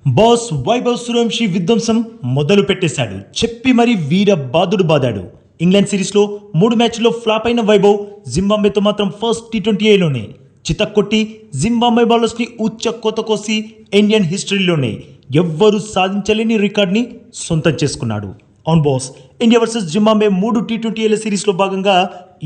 Boss Vaibhav Suryavanshi విధ్వంసం మొదలు పెట్టేశాడు. చెప్పి మరి వీర బాదుడు బాదాడు. ఇంగ్లాండ్ సిరీస్లో 3 మ్యాచ్ల్లో ఫ్లాప్ అయిన వైభవ్ జింబాబ్వేతో మాత్రం ఫస్ట్ T20Iలోనే చితక్కొట్టి జింబాబ్వే బౌలర్స్ని ఉచ్చ కోత కోసి ఇండియన్ హిస్టరీలోనే ఎవ్వరూ సాధించలేని రికార్డ్ని సొంతం చేసుకున్నాడు. On boss, India versus Zimbabwe 3 T20Iల సిరీస్లో భాగంగా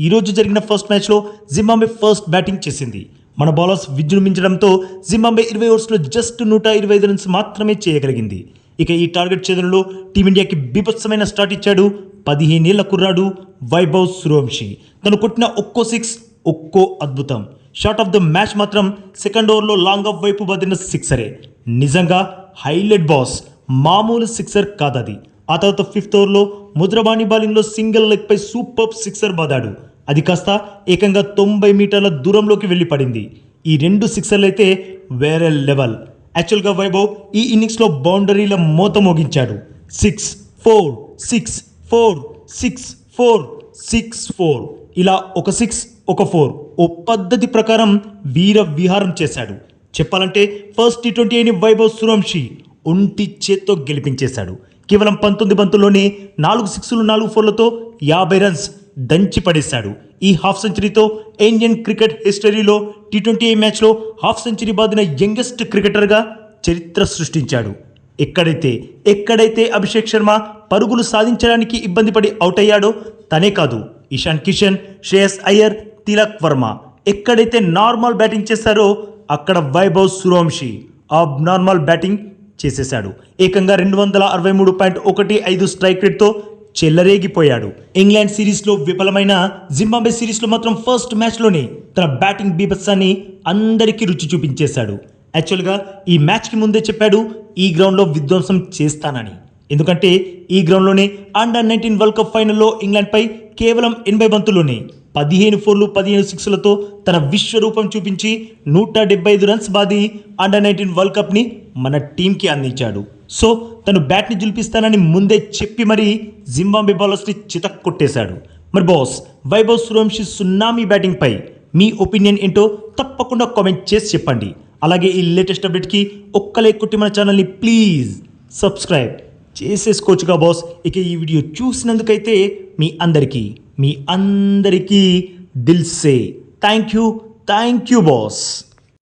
ఈరోజు జరిగిన ఫస్ట్ మ్యాచ్లో జింబాబ్వే ఫస్ట్ బ్యాటింగ్ చేసింది. మన బౌలర్స్ విజృంభించడంతో జింబాబ్వే 20 ఓవర్స్లో జస్ట్ 125 రన్స్ మాత్రమే చేయగలిగింది. ఇక ఈ టార్గెట్ ఛేదనలో టీమిండియాకి బీభత్సమైన స్టార్ట్ ఇచ్చాడు 15 ఏళ్ల కుర్రాడు వైభవ్ సూర్యవంశీ. తను కొట్టిన ఒక్కో 6 ఒక్కో అద్భుతం. షాట్ ఆఫ్ ద మ్యాచ్ మాత్రం సెకండ్ ఓవర్లో లాంగ్ ఆఫ్ వైపు బదిలిన సిక్సరే. నిజంగా హైలైట్ బాస్, మామూలు సిక్సర్ కాదది. ఆ తర్వాత 5th ఓవర్లో ముద్రబాణి బౌలింగ్లో సింగిల్ లెగ్ పై సూపర్ సిక్సర్ బాదాడు. అది కాస్త ఏకంగా 90 మీటర్ల దూరంలోకి వెళ్ళి పడింది. ఈ 2 సిక్సర్లు అయితే వేరే లెవెల్. యాక్చువల్గా వైభవ్ ఈ ఇన్నింగ్స్లో బౌండరీల మోత మోగించాడు. 6 4 6 4 6 4 6 4 ఇలా ఒక 6 ఒక 4 ఓ పద్ధతి ప్రకారం వీర విహారం చేశాడు. చెప్పాలంటే ఫస్ట్ T20Iని వైభవ్ సూర్యవంశీ ఒంటి చేత్తో గెలిపించేశాడు. కేవలం 19 బంతుల్లోనే 4 6లు 4 4లతో 50 రన్స్ దంచి పడేశాడు. ఈ హాఫ్ సెంచరీతో ఇండియన్ క్రికెట్ హిస్టరీలో T20I మ్యాచ్లో హాఫ్ సెంచరీ బాదిన యంగెస్ట్ క్రికెటర్గా చరిత్ర సృష్టించాడు. ఎక్కడైతే అభిషేక్ శర్మ పరుగులు సాధించడానికి ఇబ్బంది పడి అవుట్ అయ్యాడో తనే కాదు, ఇషాన్ కిషన్, శ్రేయస్ అయ్యర్, తిలక్ వర్మ ఎక్కడైతే నార్మల్ బ్యాటింగ్ చేశారో అక్కడ వైభవ్ సూర్యవంశీ అబ్నార్మల్ బ్యాటింగ్ చేసేశాడు. ఏకంగా 263.15 స్ట్రైక్ రేట్తో చెల్లరేగిపోయాడు. ఇంగ్లాండ్ సిరీస్లో విఫలమైన జింబాబ్వే సిరీస్లో మాత్రం ఫస్ట్ మ్యాచ్లోనే తన బ్యాటింగ్ బీభత్సాన్ని అందరికీ రుచి చూపించేశాడు. యాక్చువల్గా ఈ మ్యాచ్కి ముందే చెప్పాడు ఈ గ్రౌండ్లో విధ్వంసం చేస్తానని. ఎందుకంటే ఈ గ్రౌండ్లోనే అండర్-19 వరల్డ్ కప్ ఫైనల్లో ఇంగ్లాండ్పై కేవలం 80 బంతుల్లోనే 15 4లు 15 6లతో తన విశ్వరూపం చూపించి 175 రన్స్ బాది అండర్-19 వరల్డ్ కప్ని మన టీంకి అందించాడు. సో తను బ్యాట్ని జులిపిస్తానని ముందే చెప్పి మరీ జింబాబ్వే బౌలర్స్ని చితక్ కొట్టేశాడు. మరి బాస్, వైభవ్ సూర్యవంశీ సున్నామీ బ్యాటింగ్పై మీ ఒపీనియన్ ఏంటో తప్పకుండా కామెంట్ చేసి చెప్పండి. అలాగే ఈ లేటెస్ట్ అప్డేట్కి ఒక్కలే కొట్టి మన ఛానల్ని ప్లీజ్ సబ్స్క్రైబ్ చేసేసుకోవచ్చుగా బాస్. ఇక ఈ వీడియో చూసినందుకైతే మీ అందరికీ దిల్ సే థ్యాంక్ యూ బాస్.